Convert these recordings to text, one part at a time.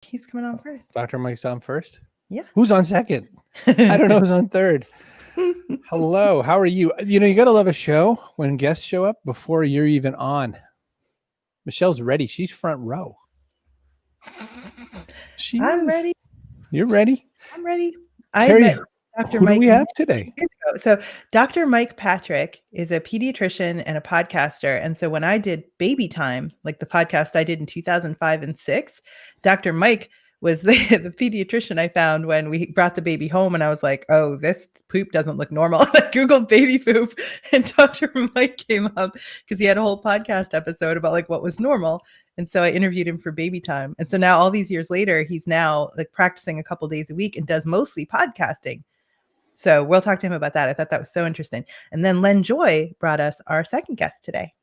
He's coming on first. Dr. Mike's on first? Yeah. Who's on second? I don't know who's on third. Hello, how are you? You know, you got to love a show when guests show up before you're even on. Michelle's ready. She's front row. I'm ready. You're ready? I'm ready. Terri, I met Dr. who Mike do we have today? years ago. So Dr. Mike Patrick is a pediatrician and a podcaster. And so when I did Baby Time, like the podcast I did in 2005 and 6, Dr. Mike was the pediatrician I found when we brought the baby home. And I was like, oh, this poop doesn't look normal. I Googled baby poop and Dr. Mike came up because he had a whole podcast episode about like what was normal. And so I interviewed him for Baby Time. And so now all these years later, he's now like practicing a couple days a week and does mostly podcasting. So we'll talk to him about that. I thought that was so interesting. And then Len Joy brought us our second guest today,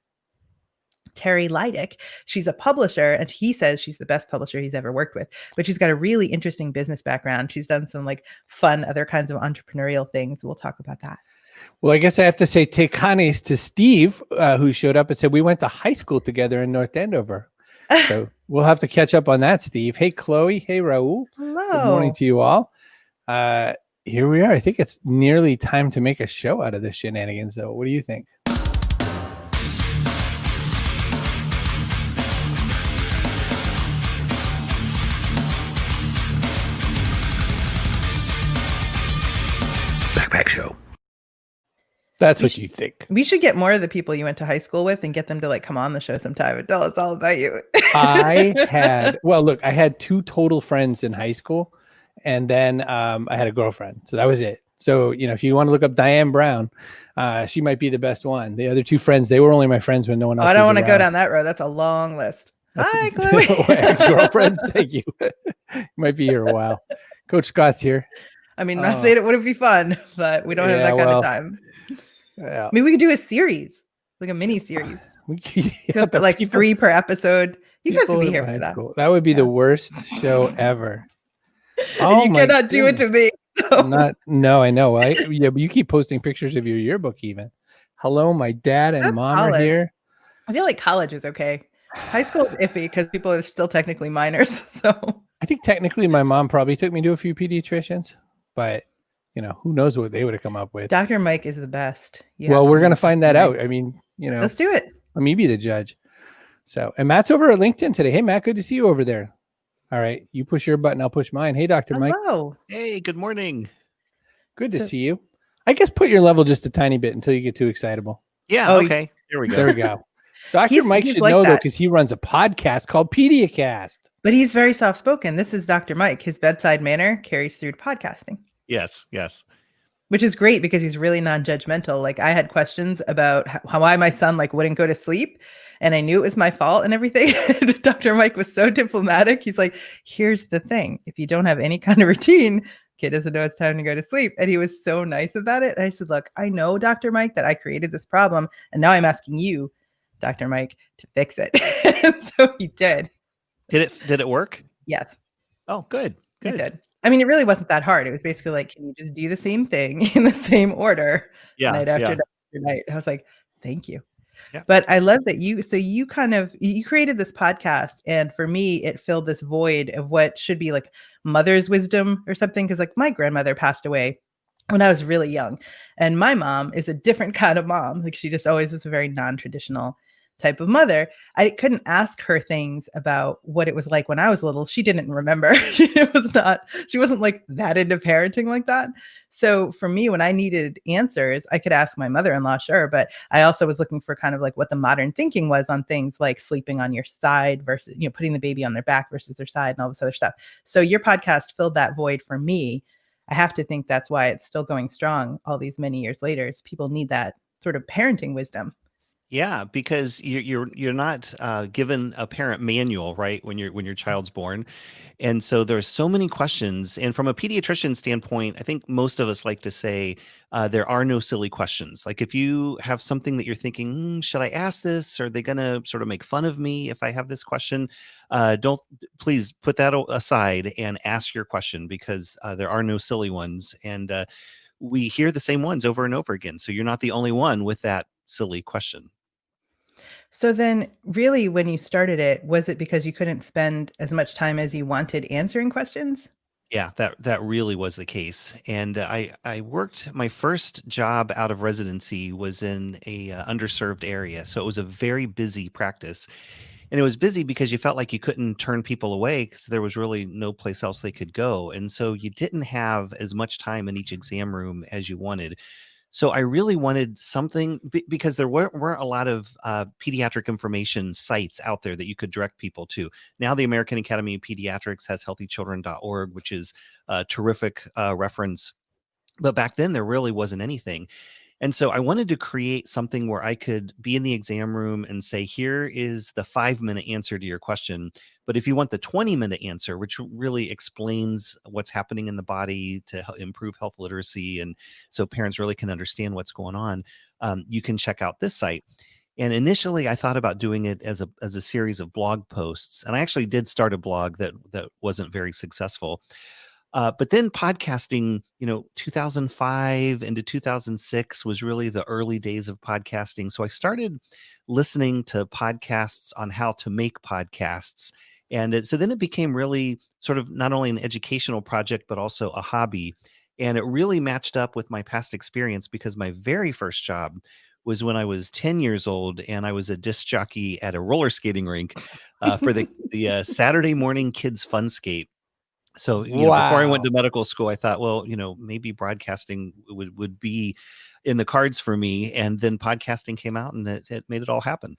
Terri Leidich. She's a publisher, and he says she's the best publisher he's ever worked with, but she's got a really interesting business background. She's done some like fun other kinds of entrepreneurial things. We'll talk about that. Well, I guess I have to say tecanes to Steve, who showed up and said we went to high school together in North Andover. So we'll have to catch up on that, Steve. Hey, Chloe. Hey, Raul. Hello. Good morning to you all. Here we are. I think it's nearly time to make a show out of this shenanigans, though. What do you think? Backpack show. That's what you think. We should get more of the people you went to high school with and get them to like come on the show sometime and tell us all about you. I had 2 total friends in high school, and then I had a girlfriend. So that was it. So, you know, if you want to look up Diane Brown, she might be the best one. The other 2 friends, they were only my friends when no one else was I don't want to around. go down that road. That's a long list. Hi, Chloe. Ex-girlfriends. Thank you. Might be here a while. Coach Scott's here. I mean, not saying it wouldn't be fun, but we don't have that kind of time. Yeah. Maybe we could do a series, like a mini series. Like 3 per episode. You guys would be here for that. School. That would be the worst show ever. You cannot do it to me. No, I know. But you keep posting pictures of your yearbook even. Hello, my dad and mom are here. I feel like college is okay. High school is iffy because people are still technically minors. So I think technically my mom probably took me to a few pediatricians, but you know, who knows what they would have come up with. Dr. Mike is the best. Well, we're going to find that out. I mean, you know, let's do it. Let me be the judge. So, and Matt's over at LinkedIn today. Hey, Matt, good to see you over there. All right. You push your button. I'll push mine. Hey, Dr. Mike. Hello. Hey, good morning. Good to see you. I guess put your level just a tiny bit until you get too excitable. Yeah. Okay. There we go. There we go. Dr. Mike should know, though, because he runs a podcast called Pediacast. But he's very soft-spoken. This is Dr. Mike. His bedside manner carries through to podcasting. Yes. Which is great because he's really non-judgmental. Like I had questions about why my son like wouldn't go to sleep, and I knew it was my fault and everything. Dr. Mike was so diplomatic. He's like, here's the thing. If you don't have any kind of routine, kid doesn't know it's time to go to sleep. And he was so nice about it. And I said, look, I know, Dr. Mike, that I created this problem. And now I'm asking you, Dr. Mike, to fix it. And so he did. Did it work? Yes. Oh, good. It did. I mean, it really wasn't that hard. It was basically like, can you just do the same thing in the same order? Night after night. I was like, thank you. Yeah. But I love that you created this podcast, and for me, it filled this void of what should be like mother's wisdom or something. Cause like my grandmother passed away when I was really young, and my mom is a different kind of mom. Like she just always was a very non-traditional type of mother. I couldn't ask her things about what it was like when I was little. She didn't remember. She wasn't like that into parenting like that. So for me, when I needed answers, I could ask my mother-in-law, sure. But I also was looking for kind of like what the modern thinking was on things like sleeping on your side versus, you know, putting the baby on their back versus their side and all this other stuff. So your podcast filled that void for me. I have to think that's why it's still going strong all these many years later. It's people need that sort of parenting wisdom. Yeah, because you're not given a parent manual, right, when your child's born. And so there's so many questions. And from a pediatrician standpoint, I think most of us like to say there are no silly questions. Like if you have something that you're thinking, should I ask this? Are they going to sort of make fun of me if I have this question? Don't please put that aside and ask your question, because there are no silly ones. And we hear the same ones over and over again. So you're not the only one with that silly question. So then really when you started it, was it because you couldn't spend as much time as you wanted answering questions? Yeah, that really was the case. And I worked my first job out of residency was in a underserved area. So it was a very busy practice. And it was busy because you felt like you couldn't turn people away because there was really no place else they could go. And so you didn't have as much time in each exam room as you wanted. So I really wanted something because there weren't a lot of pediatric information sites out there that you could direct people to. Now the American Academy of Pediatrics has healthychildren.org, which is a terrific reference. But back then there really wasn't anything. And so I wanted to create something where I could be in the exam room and say, here is the 5-minute answer to your question. But if you want the 20-minute answer, which really explains what's happening in the body to improve health literacy, and so parents really can understand what's going on, you can check out this site. And initially, I thought about doing it as a series of blog posts. And I actually did start a blog that wasn't very successful. But then podcasting, 2005 into 2006 was really the early days of podcasting. So I started listening to podcasts on how to make podcasts. And so then it became really sort of not only an educational project, but also a hobby. And it really matched up with my past experience because my very first job was when I was 10 years old and I was a disc jockey at a roller skating rink for the Saturday morning kids funscape. So, before I went Wow. to medical school, I thought, well, maybe broadcasting would be in the cards for me. And then podcasting came out and it made it all happen.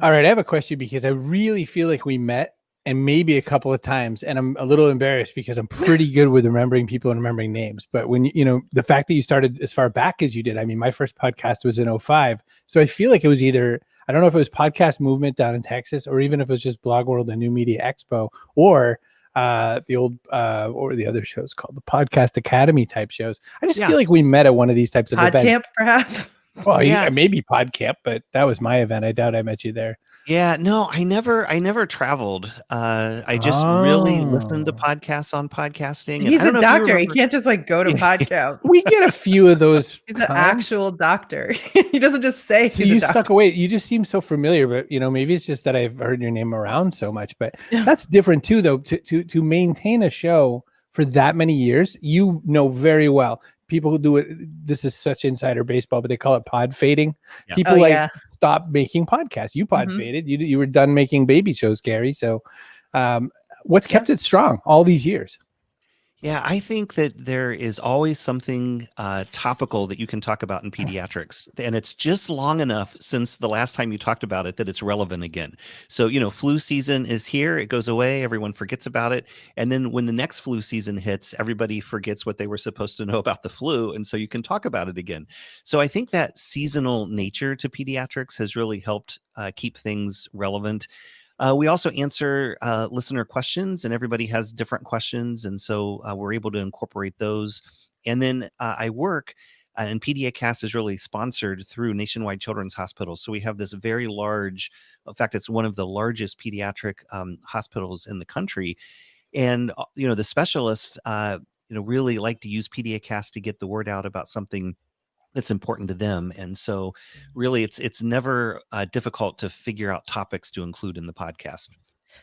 All right, I have a question because I really feel like we met and maybe a couple of times, and I'm a little embarrassed because I'm pretty good with remembering people and remembering names. But when the fact that you started as far back as you did, I mean, my first podcast was in 2005. So I feel like it was either, I don't know if it was Podcast Movement down in Texas, or even if it was just Blog World and New Media Expo, or the old or the other shows called the Podcast Academy type shows. I just feel like we met at one of these types of events. Camp, perhaps. Well, yeah, maybe Podcamp, but that was my event. I doubt I met you there. Yeah, no, I never traveled. I just really listened to podcasts on podcasting. And He's I don't a know if you doctor. He remember. can't just go to podcast. We get a few of those. He's an actual doctor. He doesn't just say. So you stuck away. You just seem so familiar, but maybe it's just that I've heard your name around so much. But that's different too, though. To maintain a show for that many years, you know very well. People who do it, this is such insider baseball, but they call it pod fading. Yeah. People stop making podcasts. You pod faded. You were done making baby shows, Gary. So what's kept it strong all these years? Yeah, I think that there is always something topical that you can talk about in pediatrics. And it's just long enough since the last time you talked about it that it's relevant again. So, flu season is here. It goes away. Everyone forgets about it. And then when the next flu season hits, everybody forgets what they were supposed to know about the flu. And so you can talk about it again. So I think that seasonal nature to pediatrics has really helped keep things relevant. We also answer listener questions, and everybody has different questions. And so we're able to incorporate those. And then I work, and PediaCast is really sponsored through Nationwide Children's Hospitals. So we have this very large, in fact, it's one of the largest pediatric hospitals in the country. And, the specialists, really like to use PediaCast to get the word out about something that's important to them. And so really it's never difficult to figure out topics to include in the podcast.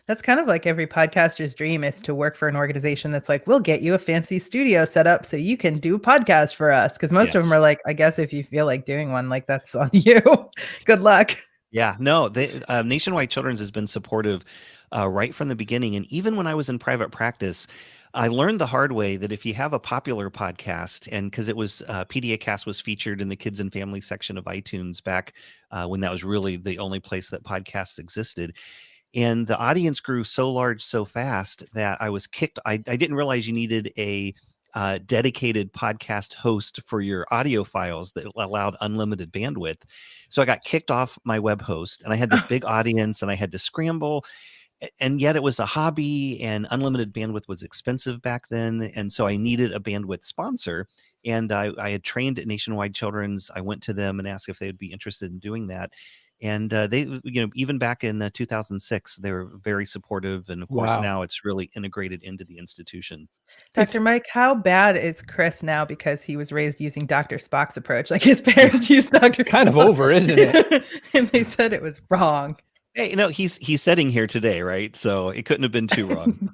That's kind of like every podcaster's dream is to work for an organization that's like, we'll get you a fancy studio set up so you can do a podcast for us. Because most of them are like, I guess if you feel like doing one, that's on you. Good luck. Yeah, no, Nationwide Children's has been supportive right from the beginning. And even when I was in private practice, I learned the hard way that if you have a popular podcast, and because it was PediaCast was featured in the kids and family section of iTunes back when that was really the only place that podcasts existed. And the audience grew so large so fast that I was kicked. I didn't realize you needed a dedicated podcast host for your audio files that allowed unlimited bandwidth. So I got kicked off my web host, and I had this big audience, and I had to scramble. And yet it was a hobby, and unlimited bandwidth was expensive back then. And so I needed a bandwidth sponsor. And I had trained at Nationwide Children's. I went to them and asked if they would be interested in doing that. And they, even back in 2006, they were very supportive. And of course, now it's really integrated into the institution. Dr. Mike, how bad is Chris now because he was raised using Dr. Spock's approach? Like his parents used Dr. It's kind of over, isn't it? And they said it was wrong. Hey, he's sitting here today, right? So it couldn't have been too wrong.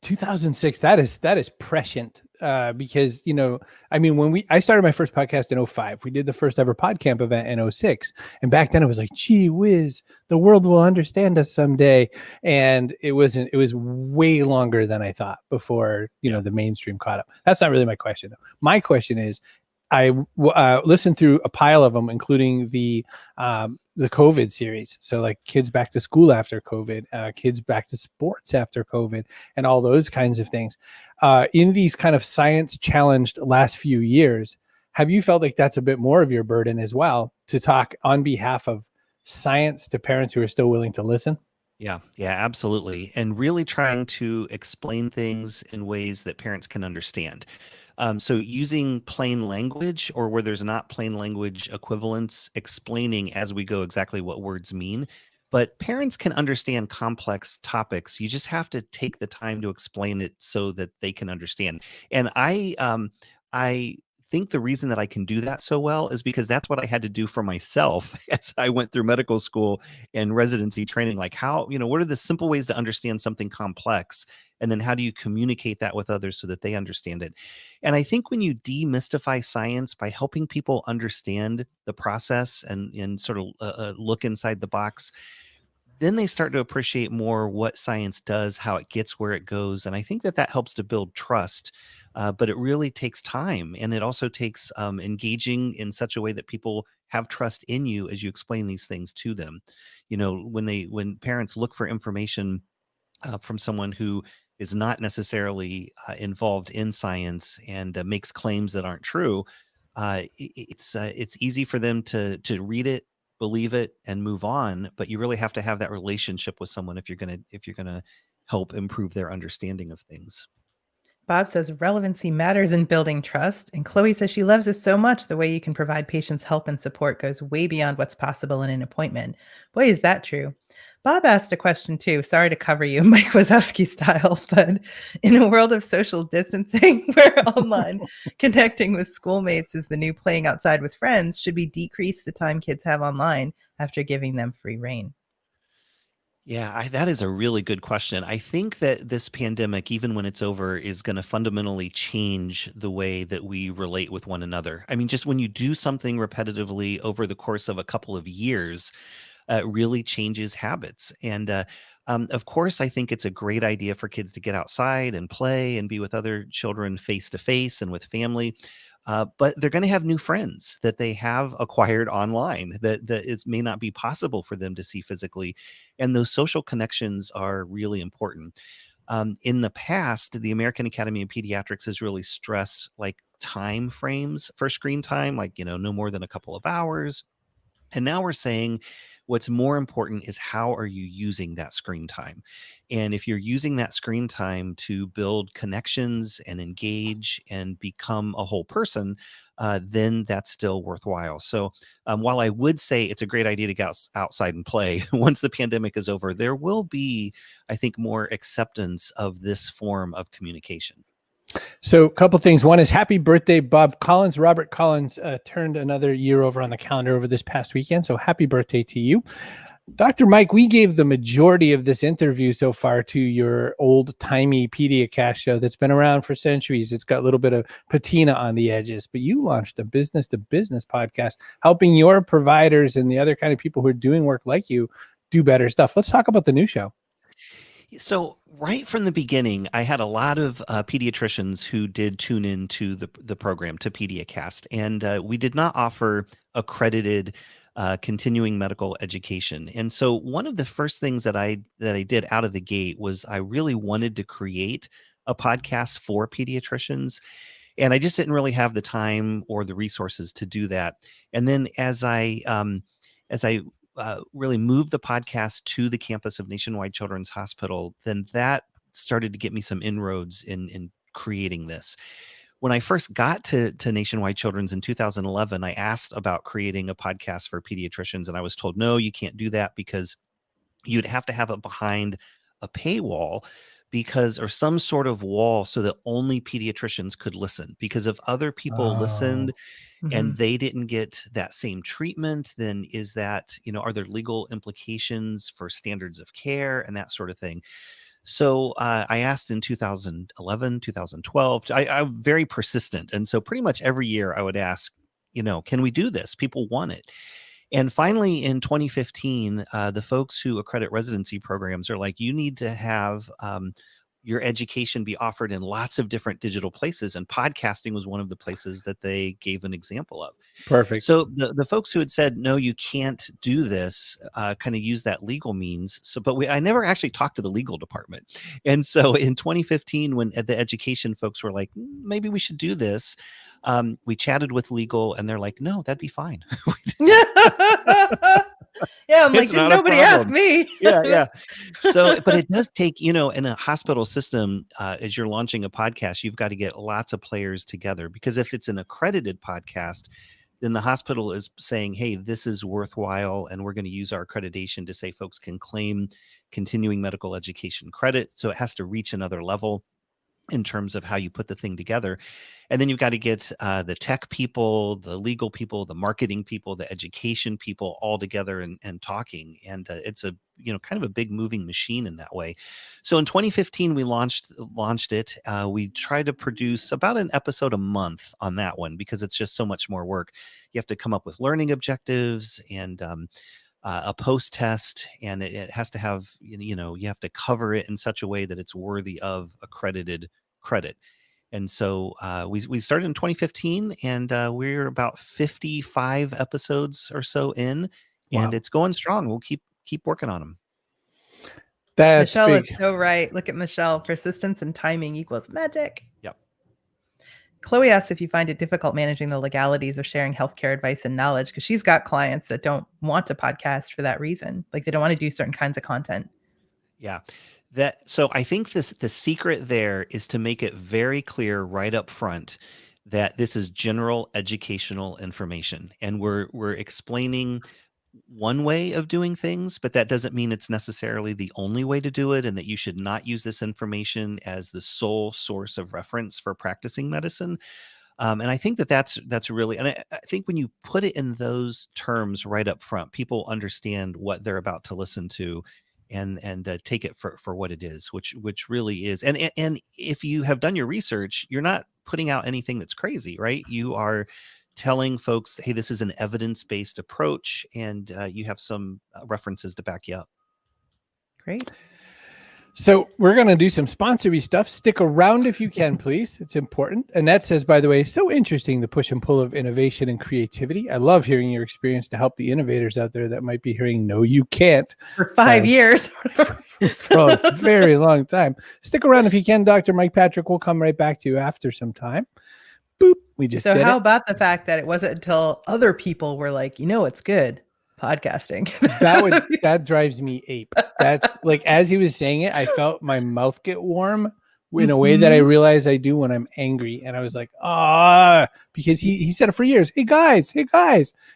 2006, that is prescient, because, when I started my first podcast in 2005, we did the first ever PodCamp event in 2006. And back then it was like, gee whiz, the world will understand us someday. And it was way longer than I thought before, the mainstream caught up. That's not really my question though. My question is, I listened through a pile of them, including the COVID series. So like kids back to school after COVID, kids back to sports after COVID, and all those kinds of things. In these kind of science challenged last few years, have you felt like that's a bit more of your burden as well, to talk on behalf of science to parents who are still willing to listen? Yeah, absolutely. And really trying to explain things in ways that parents can understand. So using plain language, or where there's not plain language equivalents, explaining as we go exactly what words mean. But parents can understand complex topics. You just have to take the time to explain it so that they can understand. And I think the reason that I can do that so well is because that's what I had to do for myself as I went through medical school and residency training. Like how, what are the simple ways to understand something complex? And then how do you communicate that with others so that they understand it? And I think when you demystify science by helping people understand the process and sort of look inside the box, then they start to appreciate more what science does, how it gets where it goes. And I think that helps to build trust. But it really takes time. And it also takes engaging in such a way that people have trust in you as you explain these things to them. When parents look for information from someone who is not necessarily involved in science and makes claims that aren't true, it's easy for them to read it, believe it, and move on. But you really have to have that relationship with someone if you're gonna help improve their understanding of things. Bob says relevancy matters in building trust. And Chloe says she loves this so much. The way you can provide patients help and support goes way beyond what's possible in an appointment. Boy, is that true. Bob asked a question too. Sorry to cover you, Mike Wazowski style, but in a world of social distancing where online connecting with schoolmates is the new playing outside with friends, should we decrease the time kids have online after giving them free rein? Yeah, that is a really good question. I think that this pandemic, even when it's over, is going to fundamentally change the way that we relate with one another. I mean, just when you do something repetitively over the course of a couple of years, it really changes habits. And of course, I think it's a great idea for kids to get outside and play and be with other children face to face and with family. But they're going to have new friends that they have acquired online that it may not be possible for them to see physically. And those social connections are really important. In the past, the American Academy of Pediatrics has really stressed like time frames for screen time, like, no more than a couple of hours. And now we're saying what's more important is how are you using that screen time? And if you're using that screen time to build connections and engage and become a whole person, then that's still worthwhile. So while I would say it's a great idea to get outside and play, once the pandemic is over, there will be, I think, more acceptance of this form of communication. So a couple things. One is happy birthday, Bob Collins. Robert Collins turned another year over on the calendar over this past weekend. So happy birthday to you. Dr. Mike, we gave the majority of this interview so far to your old-timey Pediacast show that's been around for centuries. It's got a little bit of patina on the edges, but you launched a business-to-business podcast helping your providers and the other kind of people who are doing work like you do better stuff. Let's talk about the new show. So right from the beginning, I had a lot of pediatricians who did tune into the program, to Pediacast, and we did not offer accredited continuing medical education. And so one of the first things that I did out of the gate was I really wanted to create a podcast for pediatricians. And I just didn't really have the time or the resources to do that. And then as I really moved the podcast to the campus of Nationwide Children's Hospital, then that started to get me some inroads in creating this. when I first got to Nationwide Children's in 2011, I asked about creating a podcast for pediatricians, and I was told, no, you can't do that because you'd have to have it behind a paywall or some sort of wall so that only pediatricians could listen. Because if other people listened and they didn't get that same treatment, then is that, are there legal implications for standards of care and that sort of thing? So I asked in 2011, 2012, I'm very persistent. And so pretty much every year I would ask, can we do this? People want it. And finally, in 2015, the folks who accredit residency programs are like, you need to have your education be offered in lots of different digital places. And podcasting was one of the places that they gave an example of. Perfect. So the folks who had said, no, you can't do this, kind of use that legal means. But I never actually talked to the legal department. And so in 2015, when the education folks were like, maybe we should do this, we chatted with legal and they're like, no, that'd be fine. Yeah, I'm like, did nobody ask me? Yeah. So, but it does take, in a hospital system, as you're launching a podcast, you've got to get lots of players together, because if it's an accredited podcast, then the hospital is saying, hey, this is worthwhile, and we're going to use our accreditation to say folks can claim continuing medical education credit. So it has to reach another level in terms of how you put the thing together. And then you've got to get the tech people, the legal people, the marketing people, the education people all together and talking. And it's a, kind of a big moving machine in that way. So in 2015, we launched it. We tried to produce about an episode a month on that one, because it's just so much more work. You have to come up with learning objectives and a post test, and it has to have, you have to cover it in such a way that it's worthy of accredited credit. And so we started in 2015, and we're about 55 episodes or so in, and it's going strong. We'll keep working on them. That's Michelle big. is so right. Look at Michelle. Persistence and timing equals magic. Yep. Chloe asks if you find it difficult managing the legalities of sharing healthcare advice and knowledge, because she's got clients that don't want to podcast for that reason. Like, they don't want to do certain kinds of content. Yeah. So I think the secret there is to make it very clear right up front that this is general educational information, and we're explaining one way of doing things, but that doesn't mean it's necessarily the only way to do it, and that you should not use this information as the sole source of reference for practicing medicine. And I think that's really, and I think when you put it in those terms right up front, people understand what they're about to listen to, and take it for what it is, which really is. And if you have done your research, you're not putting out anything that's crazy, right? You are telling folks, hey, this is an evidence-based approach, and you have some references to back you up. Great. So we're going to do some sponsory stuff. Stick around if you can, please. It's important. Annette says, by the way, so interesting, the push and pull of innovation and creativity. I love hearing your experience to help the innovators out there that might be hearing, no, you can't. For 5 years. for a very long time. Stick around if you can. Dr. Mike Patrick will come right back to you after some time. Boop. We just So how about the fact that it wasn't until other people were like, it's good. Podcasting. that drives me ape. That's like, as he was saying it, I felt my mouth get warm in a way that I realize I do when I'm angry. And I was like, because he said it for years. Hey guys.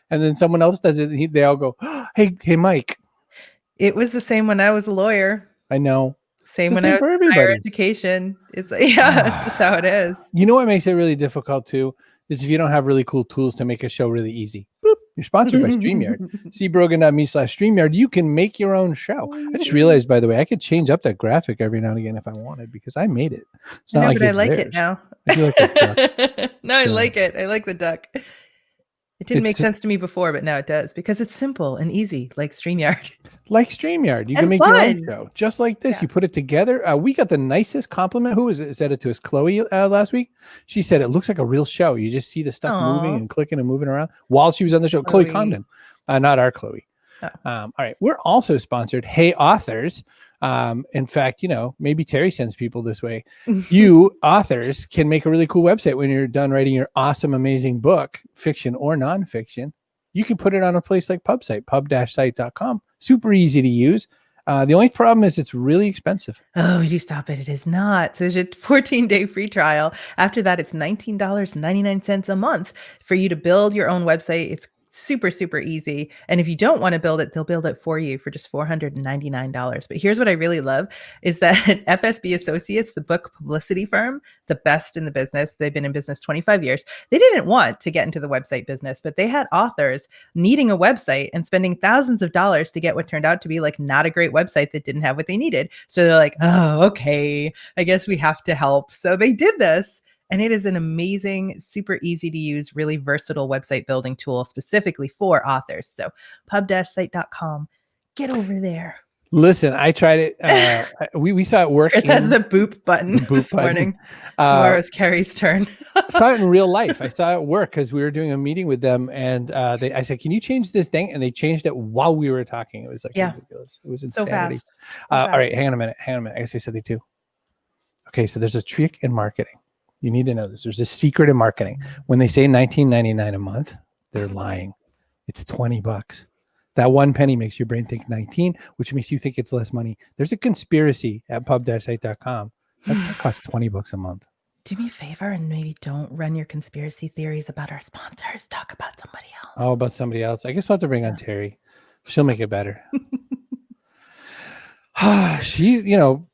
And then someone else does it. And they all go, hey, Mike. It was the same when I was a lawyer. I know. Same when I was in higher education. It's it's just how it is. You know what makes it really difficult too? Is if you don't have really cool tools to make a show really easy. Boop. You're sponsored by StreamYard. cbrogan.me/StreamYard. You can make your own show. I just realized, by the way, I could change up that graphic every now and again if I wanted, because I made it. It's not like I like it now. I do like it. I like it. I like the duck. It didn't make sense to me before, but now it does, because it's simple and easy, like StreamYard. Like StreamYard. You can make your own show just like this. Yeah. You put it together. We got the nicest compliment. Who was it? Said it to us? Chloe last week. She said it looks like a real show. You just see the stuff moving and clicking and moving around while she was on the show. Chloe Condon, not our Chloe. Oh. All right. We're also sponsored. Hey, authors. In fact, maybe Terry sends people this way. You authors can make a really cool website when you're done writing your awesome, amazing book, fiction or nonfiction. You can put it on a place like PubSite, pub-site.com. Super easy to use. The only problem is it's really expensive. Oh, you stop it. It is not. So there's a 14-day free trial. After that, it's $19.99 a month for you to build your own website. It's super, super easy. And if you don't want to build it, they'll build it for you for just $499. But here's what I really love is that FSB Associates, the book publicity firm, the best in the business, they've been in business 25 years. They didn't want to get into the website business, but they had authors needing a website and spending thousands of dollars to get what turned out to be like not a great website that didn't have what they needed. So they're like, oh, okay, I guess we have to help. So they did this. And it is an amazing, super easy to use, really versatile website building tool specifically for authors. So pub-site.com, get over there. Listen, I tried it. We saw it work. Chris has the boop button this morning. Tomorrow's Carrie's turn. Saw it in real life. I saw it work because we were doing a meeting with them, and I said, "Can you change this thing?" And they changed it while we were talking. It was like ridiculous. It was insanity. So fast. All right, hang on a minute. I gotta say something too. Okay, so there's a trick in marketing. You need to know this. There's a secret in marketing. When they say $19.99 a month, they're lying. It's $20. That one penny makes your brain think 19, which makes you think it's less money. There's a conspiracy at pub-site.com. That costs $20 a month. Do me a favor and maybe don't run your conspiracy theories about our sponsors. Talk about somebody else. Oh, about somebody else. I guess I'll have to bring on Terri. She'll make it better. She's,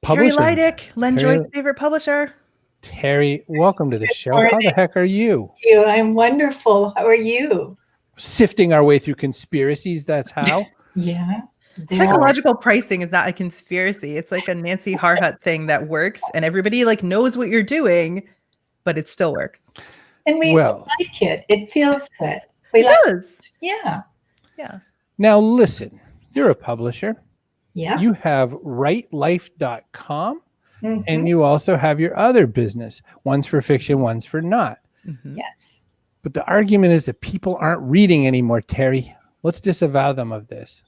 publishing. Terri Leidich, Len Joy's favorite publisher. Terri, welcome to the show. How the heck are you? I'm wonderful. How are you? Sifting our way through conspiracies. That's how. Yeah. Psychological pricing is not a conspiracy. It's like a Nancy Harhut thing that works, and everybody knows what you're doing, but it still works. And we like it. It feels good. It does. Yeah. Yeah. Now listen, you're a publisher. Yeah. You have writelife.com. And you also have your other business. One's for fiction, one's for not. Yes. But the argument is that people aren't reading anymore, Terri. Let's disavow them of this.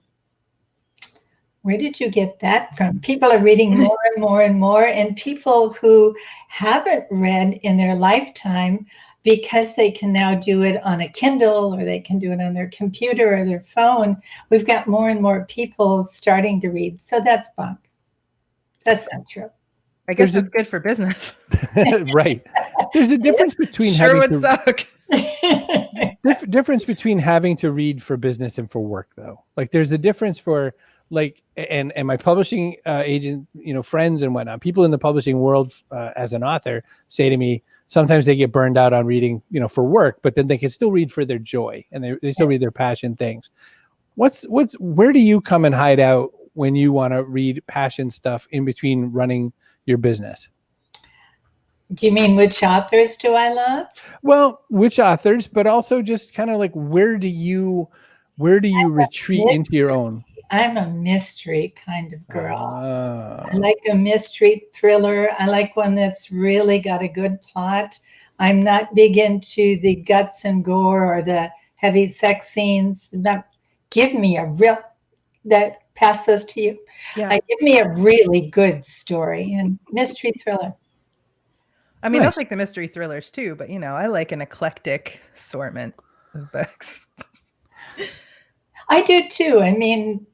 Where did you get that from? People are reading more and more and more. And people who haven't read in their lifetime, because they can now do it on a Kindle or they can do it on their computer or their phone, we've got more and more people starting to read. So that's bunk. That's not true. I guess it's good for business. Right. There's a difference between difference between having to read for business and for work, though. There's a difference for and my publishing agent, friends and whatnot, people in the publishing world as an author say to me, sometimes they get burned out on reading, for work, but then they can still read for their joy and they still read their passion things. Where do you come and hide out when you want to read passion stuff in between running your business? Do you mean which authors do I love? Well, which authors, but also just kind of where do you retreat into your own? I'm a mystery kind of girl. I like a mystery thriller. I like one that's really got a good plot. I'm not big into the guts and gore or the heavy sex scenes. Give me pass those to you. Yeah. Give me a really good story and mystery thriller. I mean, nice. I like the mystery thrillers too, but I like an eclectic assortment of books. I do too. I mean,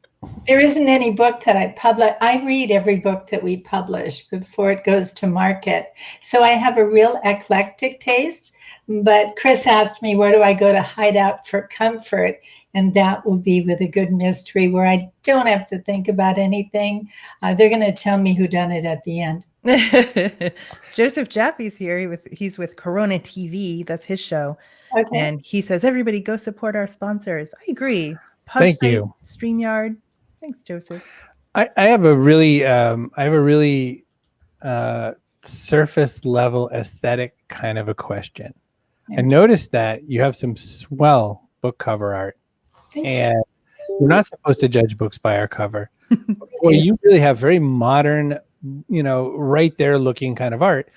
there isn't any book that I publish. I read every book that we publish before it goes to market. So I have a real eclectic taste. But Chris asked me, where do I go to hide out for comfort? And that will be with a good mystery where I don't have to think about anything. They're going to tell me who done it at the end. Joseph Jaffe's here. He's with Corona TV. That's his show. Okay. And he says, everybody go support our sponsors. I agree. Thank you. StreamYard. Thanks, Joseph. I have a really surface level aesthetic kind of a question. I noticed that you have some swell book cover art. And we're not supposed to judge books by our cover. Well, you really have very modern, right there looking kind of art.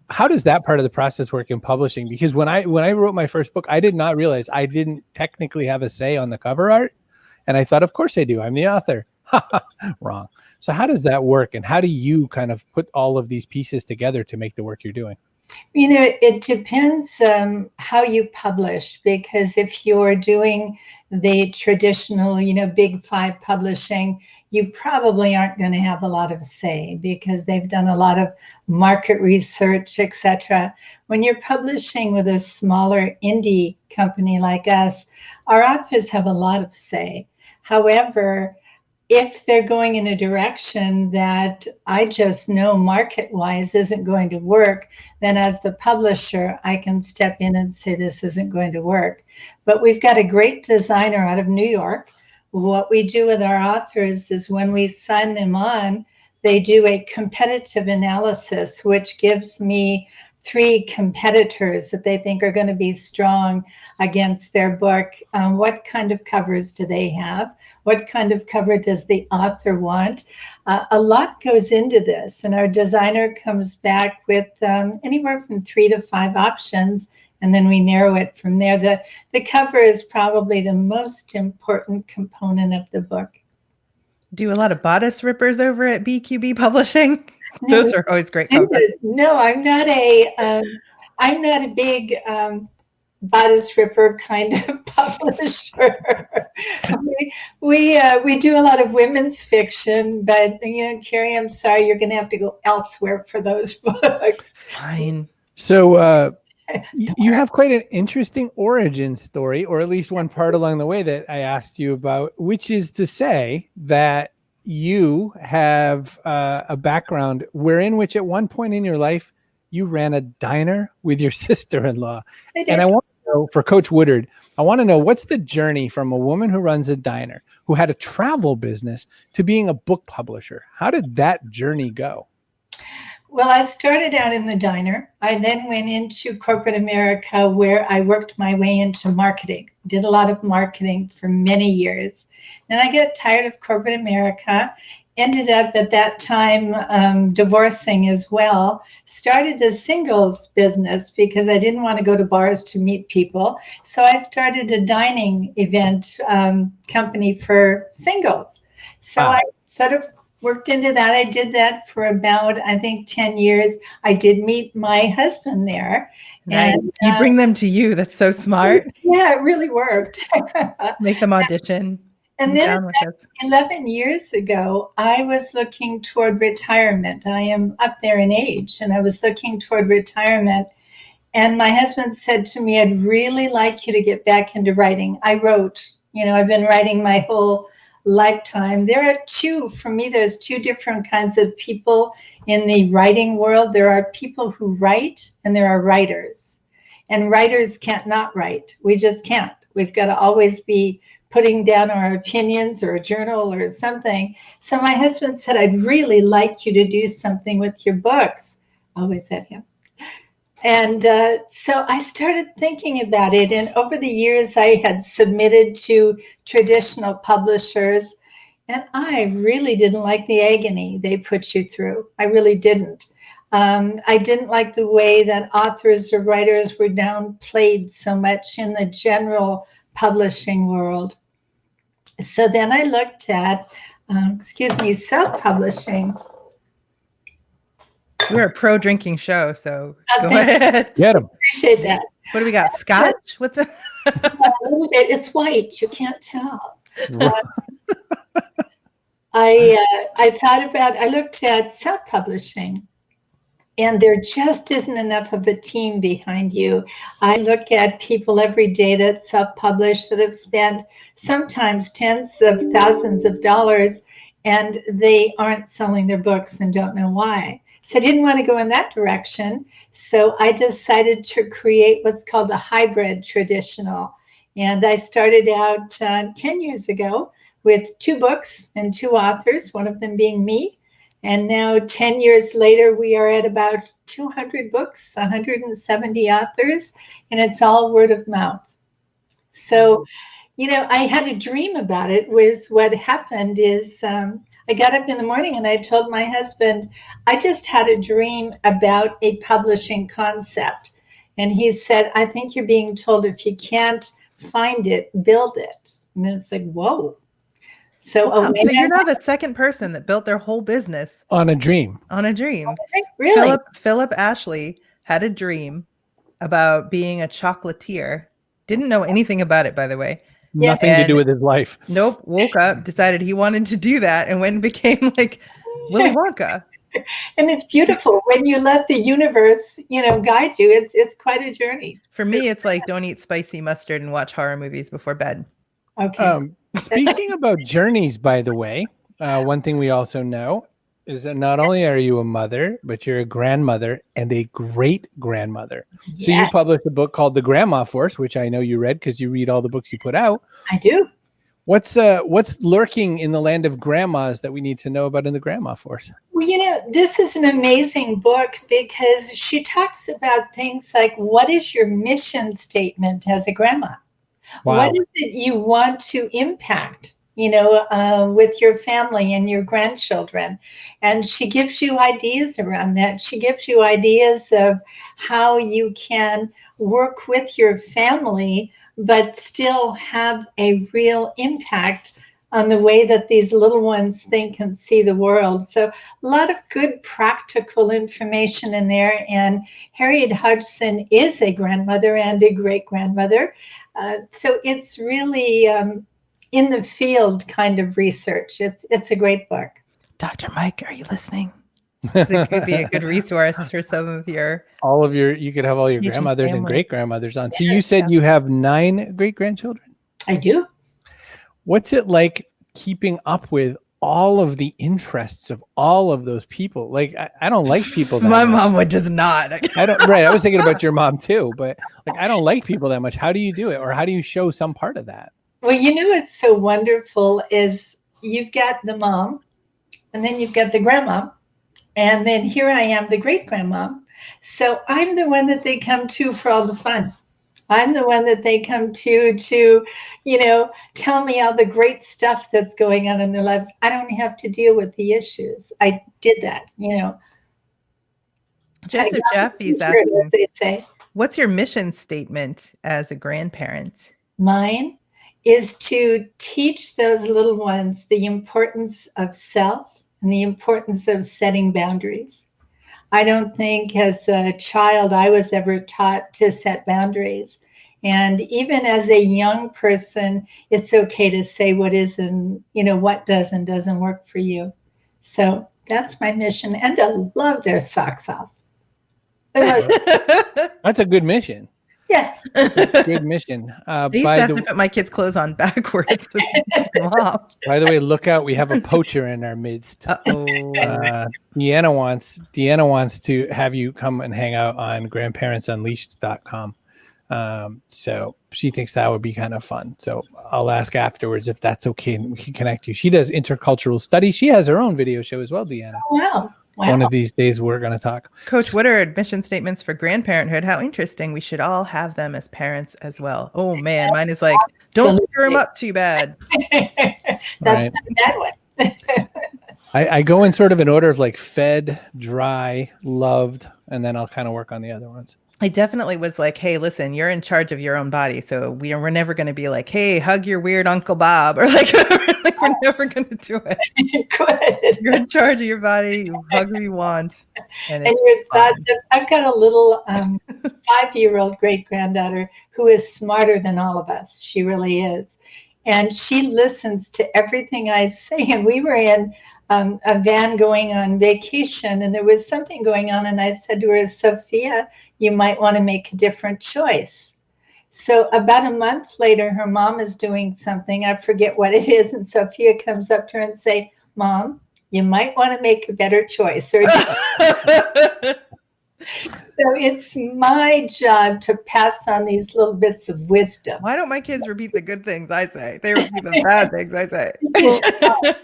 How does that part of the process work in publishing? Because when I wrote my first book, I did not realize I didn't technically have a say on the cover art. And I thought, of course I do. I'm the author. Wrong. So how does that work? And how do you kind of put all of these pieces together to make the work you're doing? It depends how you publish, because if you're doing the traditional, big five publishing, you probably aren't going to have a lot of say because they've done a lot of market research, etc. When you're publishing with a smaller indie company like us, our authors have a lot of say. However, if they're going in a direction that I just know market-wise isn't going to work, then as the publisher, I can step in and say this isn't going to work. But we've got a great designer out of New York. What we do with our authors is when we sign them on, they do a competitive analysis, which gives me 3 competitors that they think are going to be strong against their book. What kind of covers do they have? What kind of cover does the author want? A lot goes into this, and our designer comes back with anywhere from 3 to 5 options, and then we narrow it from there. The cover is probably the most important component of the book. Do a lot of bodice rippers over at BQB Publishing? No, those are always great covers. No, I'm not a big bodice ripper kind of publisher. we do a lot of women's fiction, but Carrie, I'm sorry, you're going to have to go elsewhere for those books. Fine. So you have quite an interesting origin story, or at least one part along the way that I asked you about, which is to say that you have a background wherein which at one point in your life you ran a diner with your sister-in-law. And I want to know, for Coach Woodard, I want to know, what's the journey from a woman who runs a diner, who had a travel business, to being a book publisher? How did that journey go? Well, I started out in the diner. I then went into corporate America, where I worked my way into marketing. Did a lot of marketing for many years. Then I got tired of corporate America, ended up at that time divorcing as well, started a singles business because I didn't want to go to bars to meet people. So I started a dining event company for singles. So I sort of worked into that. I did that for about, I think, 10 years. I did meet my husband there. Nice. And you bring them to you. That's so smart. Yeah, it really worked. Make them audition. And then 11 years ago, I was looking toward retirement. I am up there in age, and I was looking toward retirement. And my husband said to me, I'd really like you to get back into writing. I wrote, I've been writing my whole lifetime. There's 2 different kinds of people in the writing world. There are people who write, and there are writers. And writers can't not write. We just can't. We've got to always be putting down our opinions or a journal or something. So my husband said, I'd really like you to do something with your books. Always said him. And so I started thinking about it. And over the years, I had submitted to traditional publishers. And I really didn't like the agony they put you through. I really didn't. I didn't like the way that authors or writers were downplayed so much in the general publishing world. So then I looked at, self-publishing. We're a pro-drinking show, so go ahead. Get them. Appreciate that. What do we got? Scotch? What's it? A little bit. It's white. You can't tell. I looked at self-publishing, and there just isn't enough of a team behind you. I look at people every day that self-publish that have spent sometimes tens of thousands of dollars, and they aren't selling their books and don't know why. So I didn't want to go in that direction. So I decided to create what's called a hybrid traditional. And I started out 10 years ago with 2 books and 2 authors, one of them being me. And now 10 years later, we are at about 200 books, 170 authors, and it's all word of mouth. So, I had a dream about it. What happened is I got up in the morning and I told my husband, I just had a dream about a publishing concept. And he said, I think you're being told if you can't find it, build it. And it's like, whoa. So you're now the second person that built their whole business on a dream. Really? Philip Ashley had a dream about being a chocolatier. Didn't know anything about it, by the way. Nothing to do with his life. Nope. Woke up, decided he wanted to do that, and went and became like Willy Wonka. And it's beautiful when you let the universe, guide you. It's quite a journey. For me, it's like don't eat spicy mustard and watch horror movies before bed. Okay. Speaking about journeys, by the way, one thing we also know is that not only are you a mother, but you're a grandmother and a great grandmother. Yes. So you published a book called The Grandma Force, which I know you read because you read all the books you put out. I do. What's lurking in the land of grandmas that we need to know about in The Grandma Force? Well, this is an amazing book because she talks about things like, what is your mission statement as a grandma? Wow. What is it you want to impact, with your family and your grandchildren? And she gives you ideas around that. She gives you ideas of how you can work with your family, but still have a real impact on the way that these little ones think and see the world. So a lot of good practical information in there. And Harriet Hodgson is a grandmother and a great-grandmother. So it's really in the field kind of research. It's a great book. Dr. Mike, are you listening? It could be a good resource for some of your you could have all your grandmothers family. And great grandmothers on. So you said you have 9 great grandchildren? I do. What's it like keeping up with all of the interests of all of those people? Like, I don't like people that My much. mom would just not. Right. I was thinking about your mom too, but like, I don't like people that much. How do you do it? Or how do you show some part of that? Well, what's so wonderful is you've got the mom, and then you've got the grandma, and then here I am, the great-grandma. So I'm the one that they come to for all the fun. I'm the one that they come to, tell me all the great stuff that's going on in their lives. I don't have to deal with the issues. I did that, Joseph Jaffe's asking, they say, what's your mission statement as a grandparent? Mine is to teach those little ones the importance of self and the importance of setting boundaries. I don't think as a child I was ever taught to set boundaries. And even as a young person, it's okay to say what is and, what does and doesn't work for you. So that's my mission. And to love their socks off. That's a good mission. Yes. Good mission. I used to have to put my kids' clothes on backwards. By the way, look out. We have a poacher in our midst. Deanna wants to have you come and hang out on grandparentsunleashed.com. So she thinks that would be kind of fun. So I'll ask afterwards if that's okay and we can connect you. She does intercultural studies. She has her own video show as well, Deanna. Wow. One of these days we're going to talk. Coach, what are mission statements for grandparenthood? How interesting. We should all have them as parents as well. Oh man, mine is like, don't stir them up too bad. That's not a bad one. I go in sort of an order of like fed, dry, loved, and then I'll kind of work on the other ones. I definitely was like, hey, listen, you're in charge of your own body. So we're never going to be like, hey, hug your weird Uncle Bob, or like we're never going to do it. Good. You're in charge of your body. You hug who you want. And your thoughts. I've got a little 5-year-old great-granddaughter who is smarter than all of us. She really is. And she listens to everything I say. And we were in a van going on vacation, and there was something going on. And I said to her, Sophia, you might want to make a different choice. So about a month later, her mom is doing something. I forget what it is. And Sophia comes up to her and say, Mom, you might want to make a better choice. So it's my job to pass on these little bits of wisdom. Why don't my kids repeat the good things I say? They repeat the bad things I say.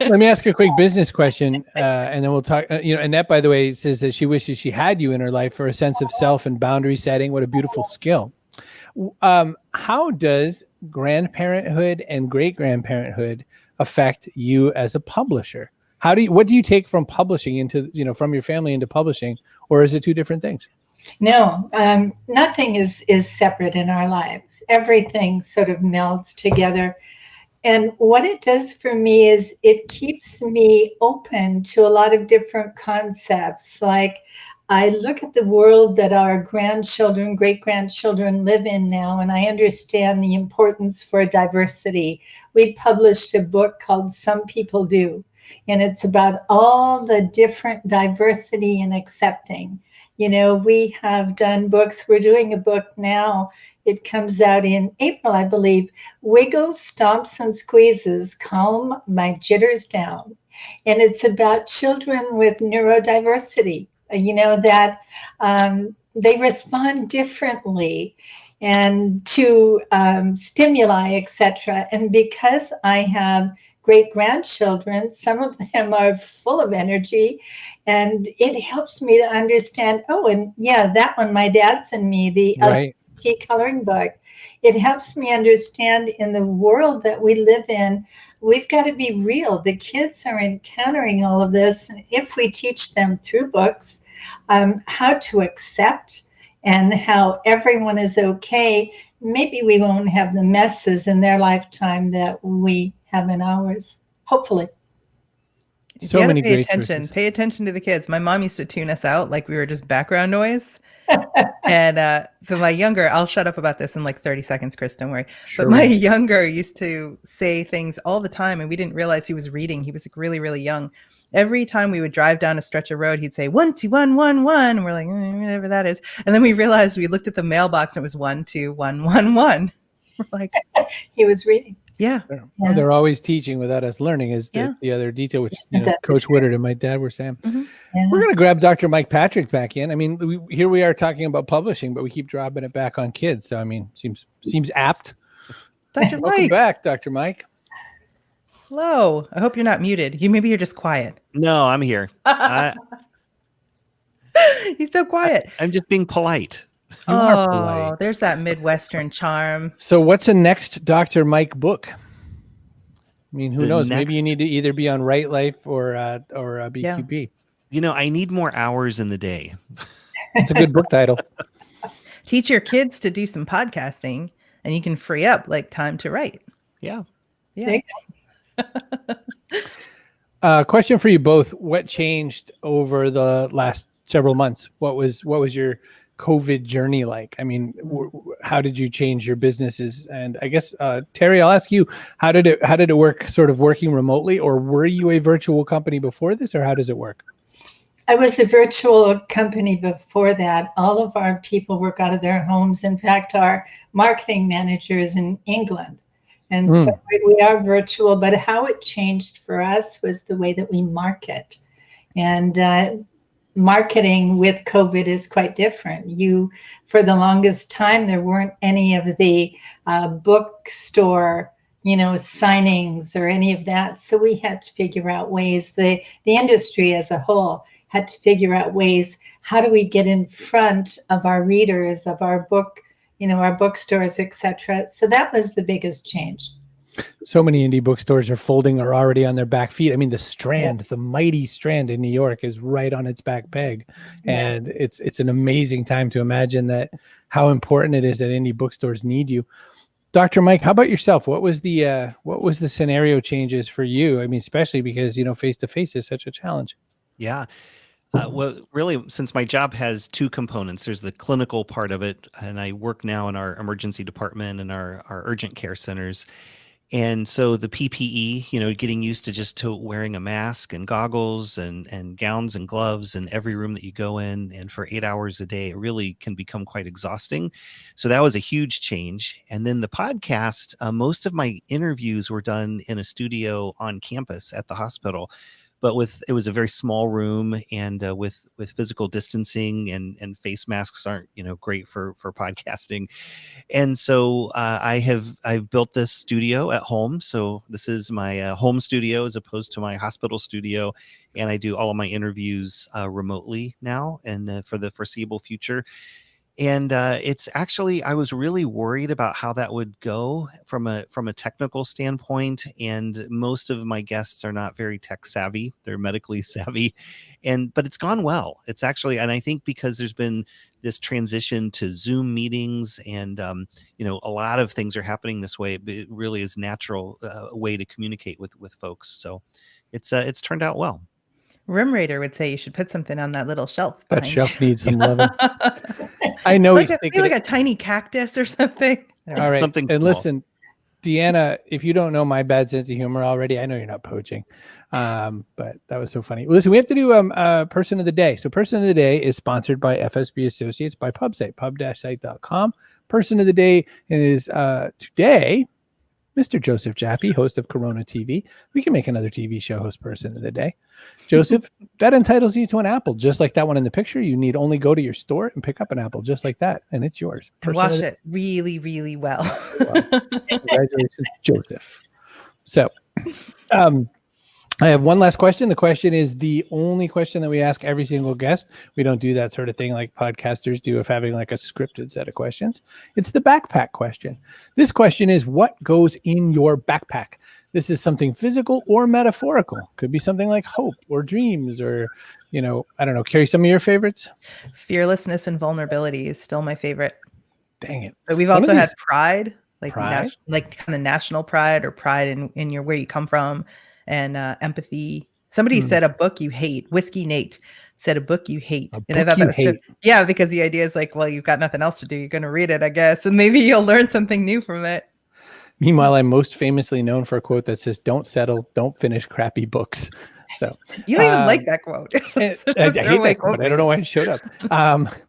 Let me ask you a quick business question, and then we'll talk. Annette, by the way, says that she wishes she had you in her life for a sense of self and boundary setting. What a beautiful skill. How does grandparenthood and great-grandparenthood affect you as a publisher? What do you take from publishing into, from your family into publishing, or is it two different things? No, nothing is separate in our lives. Everything sort of melds together. And what it does for me is it keeps me open to a lot of different concepts. Like I look at the world that our grandchildren, great-grandchildren live in now, and I understand the importance for diversity. We published a book called Some People Do, and it's about all the different diversity and accepting. You know, we have done books. We're doing a book now. It comes out in April, I believe. Wiggles, Stomps, and Squeezes, Calm My Jitters Down. And it's about children with neurodiversity, you know, that they respond differently and to stimuli, etc. And because I have great grandchildren, some of them are full of energy, and it helps me to understand. Oh, and yeah, that one, My Dad's and Me, the LGBT coloring book. It helps me understand in the world that we live in, we've got to be real. The kids are encountering all of this, and if we teach them through books how to accept and how everyone is okay, maybe we won't have the messes in their lifetime that we have in ours, hopefully. So many great attention. Pay attention to the kids. My mom used to tune us out like we were just background noise. And so my younger, I'll shut up about this in like 30 seconds, Chris, don't worry. Sure. But my younger used to say things all the time, and we didn't realize he was reading. He was like really, really young. Every time we would drive down a stretch of road, he'd say 1 2 1 1 1. And we're like, whatever that is. And then we realized, we looked at the mailbox and it was 1 2 1 1 1. We're like, he was reading. Yeah. Well, they're always teaching without us learning is the other detail, which Coach Woodard and my dad were saying. Mm-hmm. Yeah. We're going to grab Dr. Mike Patrick back in. I mean, here we are talking about publishing, but we keep dropping it back on kids. So, I mean, seems apt. Dr. Welcome Mike. back, Dr. Mike. Hello. I hope you're not muted. Maybe you're just quiet. No, I'm here. He's so quiet. I'm just being polite. You are polite. There's that Midwestern charm. So what's the next Dr. Mike book? I mean, who knows? Maybe you need to either be on Right Life or BQB. Yeah. You know, I need more hours in the day. It's a good book title. Teach your kids to do some podcasting, and you can free up like time to write. Yeah. Yeah. Question for you both. What changed over the last several months? What was your COVID journey like? I mean, how did you change your businesses? And I guess, Terri, I'll ask you, how did it work, sort of working remotely, or were you a virtual company before this, or how does it work? I was a virtual company before that. All of our people work out of their homes. In fact, our marketing manager is in England. And so we are virtual, but how it changed for us was the way that we market. And marketing with COVID is quite different. For the longest time, there weren't any of the bookstore, signings or any of that. So we had to figure out ways, the industry as a whole had to figure out ways, how do we get in front of our readers, of our book, our bookstores, etc. So that was the biggest change. So many indie bookstores are folding or already on their back feet. I mean, the Strand, the mighty Strand in New York is right on its back peg. And it's an amazing time to imagine that how important it is that indie bookstores need you. Dr. Mike, how about yourself? What was the scenario changes for you? I mean, especially because, face-to-face is such a challenge. Yeah. Well, really, since my job has two components, there's the clinical part of it, and I work now in our emergency department and our urgent care centers. And so the PPE, getting used to wearing a mask and goggles and gowns and gloves in every room that you go in, and for 8 hours a day, it really can become quite exhausting. So that was a huge change. And then the podcast, most of my interviews were done in a studio on campus at the hospital. But it was a very small room, and with physical distancing and face masks aren't great for podcasting, and so I've built this studio at home. So this is my home studio as opposed to my hospital studio, and I do all of my interviews remotely now and for the foreseeable future. And it's actually, I was really worried about how that would go from a technical standpoint. And most of my guests are not very tech savvy; they're medically savvy, but it's gone well. It's actually, and I think because there's been this transition to Zoom meetings, and a lot of things are happening this way. It really is natural way to communicate with folks. So it's turned out well. Room Raider would say you should put something on that little shelf. That shelf needs some loving. I know like a tiny cactus or something. All right. Something and cool. Listen, Deanna, if you don't know my bad sense of humor already, I know you're not poaching. But that was so funny. Listen, we have to do person of the day. So person of the day is sponsored by FSB Associates by PubSite, pub-site.com. Person of the day is today, Mr. Joseph Jaffe, host of Corona TV. We can make another TV show host person of the day. Joseph, that entitles you to an apple, just like that one in the picture. You need only go to your store and pick up an apple just like that, and it's yours. Wash it really, really well. Congratulations, Joseph. So, I have one last question. The question is the only question that we ask every single guest. We don't do that sort of thing like podcasters do of having like a scripted set of questions. It's the backpack question. This question is, what goes in your backpack? This is something physical or metaphorical. Could be something like hope or dreams or, I don't know. Carrie, some of your favorites? Fearlessness and vulnerability is still my favorite. Dang it. But we've also had pride, like pride? like kind of national pride or pride in your where you come from. And empathy. Somebody said a book you hate. Whiskey Nate said a book you hate. And I thought that was yeah, because the idea is like, well, you've got nothing else to do. You're going to read it, I guess, and maybe you'll learn something new from it. Meanwhile, I'm most famously known for a quote that says, "Don't settle, don't finish crappy books." So you don't even like that quote. I hate that quote. I don't know why it showed up.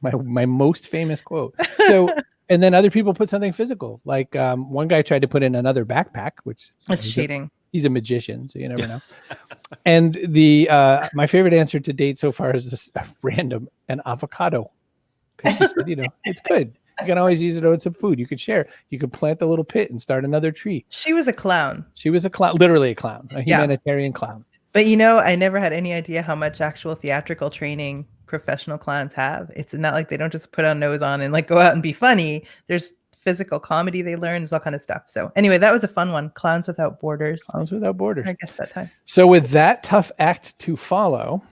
My most famous quote. So. And then other people put something physical. Like one guy tried to put in another backpack, which that's cheating. He's a magician, so you never know. And my favorite answer to date so far is this random, an avocado. Because she said, it's good. You can always use it on some food. You could share. You could plant a little pit and start another tree. She was a clown. She was a clown, literally a clown, a humanitarian clown. But I never had any idea how much actual theatrical training professional clowns have. It's not like they don't just put a nose on and like go out and be funny. There's physical comedy they learn. There's all kind of stuff. So anyway, that was a fun one. Clowns Without Borders. Clowns Without Borders. I guess that time. So with that tough act to follow,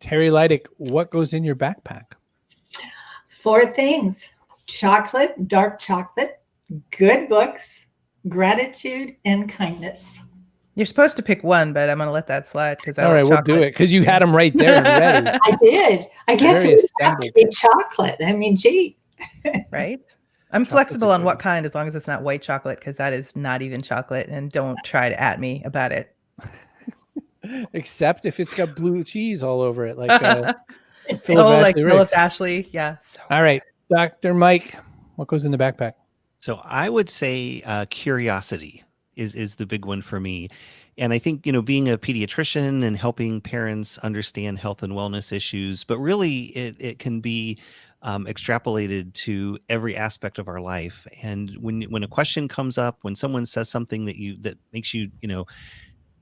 Terri Leidich, what goes in your backpack? 4 things: chocolate, dark chocolate, good books, gratitude, and kindness. You're supposed to pick one, but I'm going to let that slide because all right, we'll do it because you had them right there and ready. I did. I guess it has to be chocolate. I mean, gee. Right? I'm flexible on what kind as long as it's not white chocolate because that is not even chocolate, and don't try to at me about it. Except if it's got blue cheese all over it, like Philip Ashley. Yeah. All right, Dr. Mike, what goes in the backpack? So I would say curiosity is the big one for me. And I think, being a pediatrician and helping parents understand health and wellness issues, but really it can be extrapolated to every aspect of our life. And when a question comes up, when someone says something that makes you,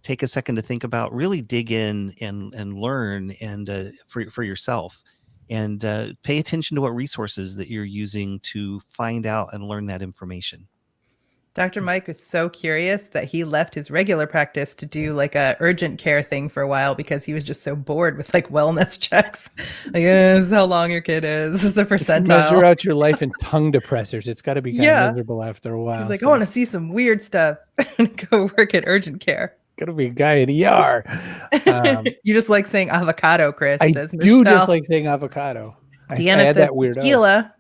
take a second to think about, really dig in and learn and for yourself, and pay attention to what resources that you're using to find out and learn that information. Dr. Mike was so curious that he left his regular practice to do like a urgent care thing for a while because he was just so bored with like wellness checks. Like, this is how long your kid is. This is the percentile. Measure out your life in tongue depressors. It's got to be kind of miserable after a while. He's like, I want to see some weird stuff and go work at urgent care. Got to be a guy in ER. You just like saying avocado, Chris. I do just like saying avocado. Deanna said that weird tequila.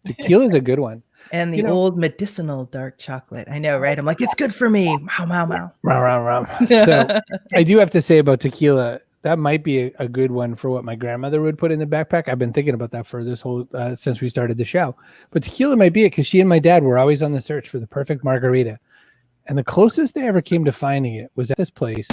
Tequila is a good one. And the old medicinal dark chocolate. I know, right? I'm like, it's good for me. Meow, meow, meow. Meow, meow, meow. So I do have to say about tequila, that might be a good one for what my grandmother would put in the backpack. I've been thinking about that for this whole, since we started the show. But tequila might be it because she and my dad were always on the search for the perfect margarita. And the closest they ever came to finding it was at this place